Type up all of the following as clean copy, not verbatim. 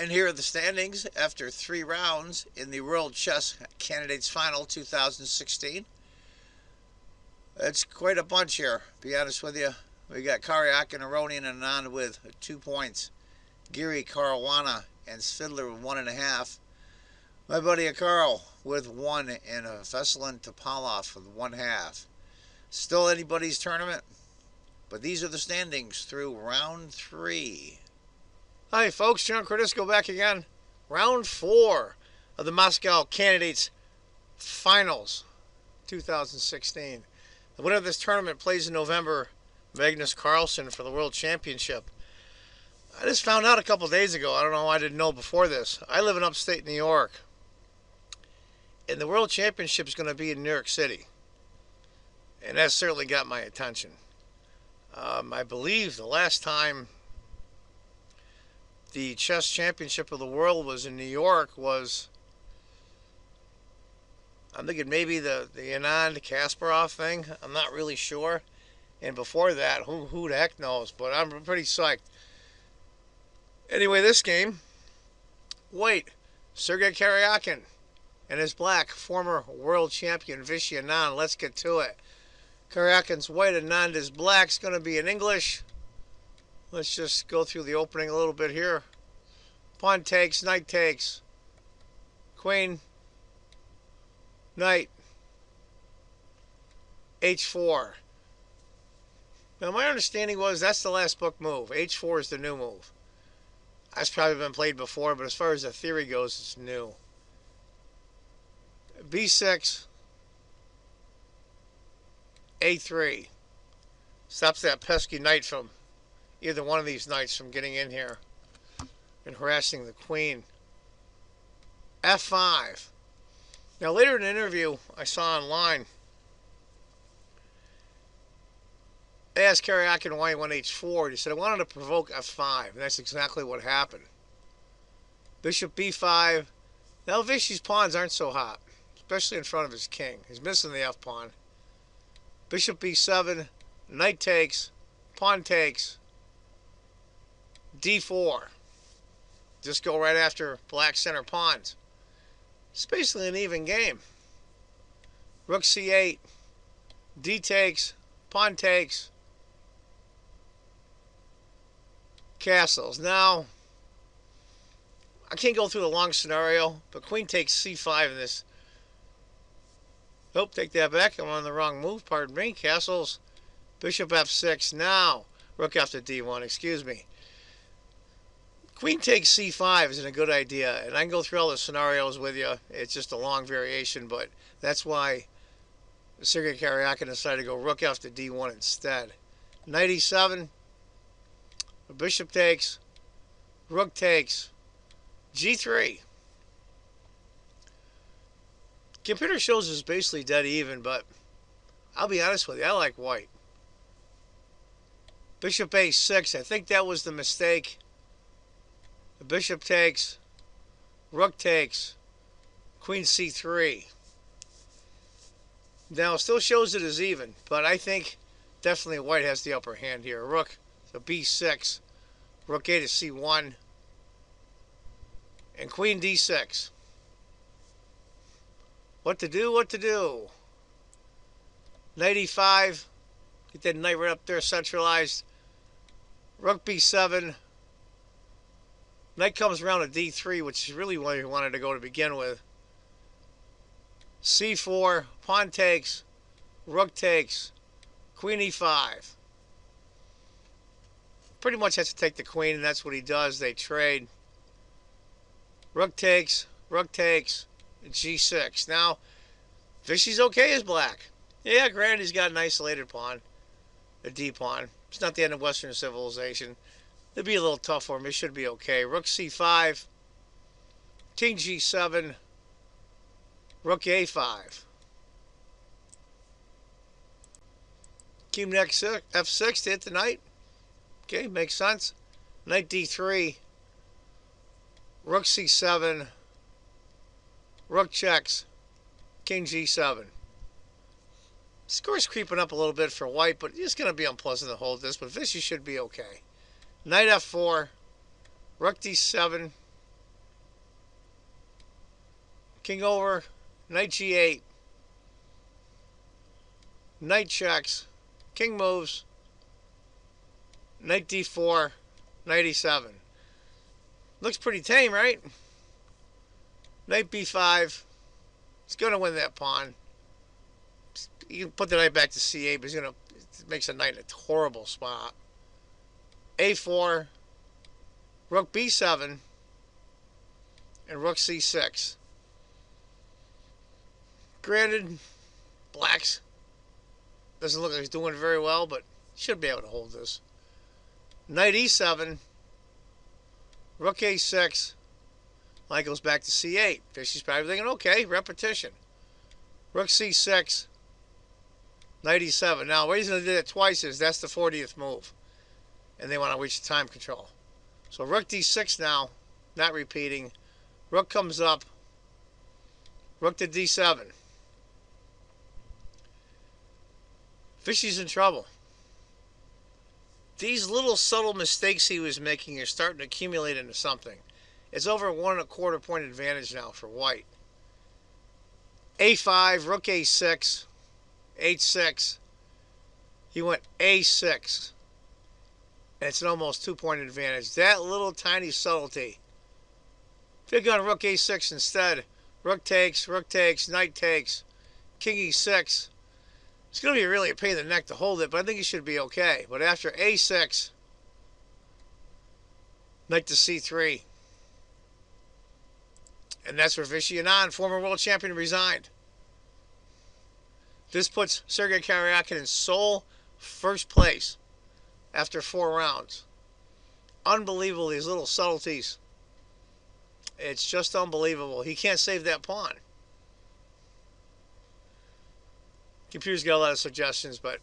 And here are the standings after 3 rounds in the World Chess Candidates Final 2016. It's quite a bunch here, to be honest with you. We got Karjakin, Aronian, and Anand with 2 points. Giri, Caruana, and Svidler with 1.5. My buddy Carl with 1, and Veselin Topalov with 1/2. Still anybody's tournament, but these are the standings through round 3. Hi folks, John Cordisco back again. Round 4 of the Moscow Candidates Finals 2016. The winner of this tournament plays in November, Magnus Carlsen, for the World Championship. I just found out a couple days ago, I don't know why I didn't know before this. I live in upstate New York, and the World Championship is going to be in New York City. And that certainly got my attention. I believe the last time the chess championship of the world was in New York was, I'm thinking maybe the Anand-Kasparov thing. I'm not really sure. And before that, who the heck knows? But I'm pretty psyched. Anyway, this game, white, Sergei Karjakin, and his black, former world champion Vishy Anand. Let's get to it. Karjakin's white, Anand is black. It's going to be in English. Let's just go through the opening a little bit here. Pawn takes, knight takes, queen, knight, h4. Now my understanding was that's the last book move. h4 is the new move. That's probably been played before, but as far as the theory goes, it's new. b6, a3. Stops that pesky knight from, either one of these knights from getting in here and harassing the queen. f5. Now later in an interview I saw online, they asked Karjakin why he went h4. He said, I wanted to provoke f5, and that's exactly what happened. Bishop b5. Now Vishy's pawns aren't so hot, especially in front of his king. He's missing the f-pawn. Bishop b7, knight takes, pawn takes, d4. Just go right after black center pawns. It's basically an even game. Rook c8, d takes, pawn takes, castles. Now, I can't go through the long scenario, but queen takes c5 in this. Nope, take that back. I'm on the wrong move. Pardon me. Castles. Bishop f6. Now, rook after d1. Excuse me. Queen takes c5 isn't a good idea, and I can go through all the scenarios with you. It's just a long variation, but that's why Sergei Karjakin decided to go rook after d1 instead. Knight e7. Bishop takes. Rook takes. g3. Computer shows is basically dead even, but I'll be honest with you, I like white. Bishop a6, I think that was the mistake. The bishop takes, rook takes, queen c3. Now, it still shows it as even, but I think definitely white has the upper hand here. Rook to b6, rook a to c1, and queen d6. What to do, what to do? Knight e5, get that knight right up there centralized. Rook b7. Knight comes around to d3, which is really where he wanted to go to begin with. c4, pawn takes, rook takes, queen e5. Pretty much has to take the queen, and that's what he does. They trade. Rook takes, g6. Now, Vishy's okay as black. Yeah, granted, he's got an isolated pawn, a d pawn. It's not the end of Western civilization. It'd be a little tough for him. It should be okay. Rook c5, king g7, rook a5. King next f6 to hit the knight. Okay, makes sense. Knight d3, rook c7, rook checks, king g7. Score's creeping up a little bit for white, but it's going to be unpleasant to hold this, but Vishy should be okay. Knight f4, rook d7, king over, knight g8, knight checks, king moves, knight d4, knight e7. Looks pretty tame, right? Knight b5. He's going to win that pawn. You can put the knight back to c8, but it makes the knight in a horrible spot. a4, rook b7, and rook c6. Granted, black's doesn't look like he's doing very well, but should be able to hold this. Knight e7, rook a6, knight goes back to c8. Fishy's probably thinking, okay, repetition. Rook c6, knight e7. Now, the reason they did it twice is that's the 40th move, and they want to reach the time control. So rook d6 now, not repeating. Rook comes up, rook to d7. Fishy's in trouble. These little subtle mistakes he was making are starting to accumulate into something. It's over 1¼ point advantage now for white. a5, rook a6, h6. He went a6. And it's an almost 2-point advantage. That little tiny subtlety. If you'd gone rook a6 instead, rook takes, knight takes, king e6. It's going to be really a pain in the neck to hold it, but I think he should be okay. But after a6, knight to c3. And that's where Vishy Anand, former world champion, resigned. This puts Sergei Karjakin in sole first place after 4 rounds. Unbelievable, these little subtleties. It's just unbelievable. He can't save that pawn. Computer's got a lot of suggestions, but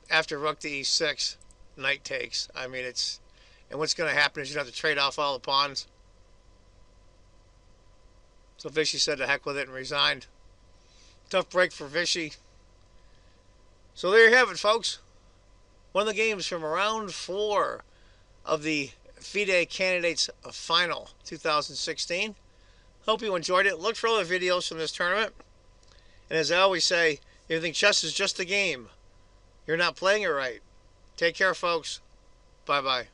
after rook to e6, knight takes. I mean, and what's going to happen is you have to trade off all the pawns. So Vishy said to heck with it and resigned. Tough break for Vishy. So there you have it, folks. One of the games from round 4 of the FIDE Candidates Final 2016. Hope you enjoyed it. Look for other videos from this tournament. And as I always say, if you think chess is just a game, you're not playing it right. Take care, folks. Bye-bye.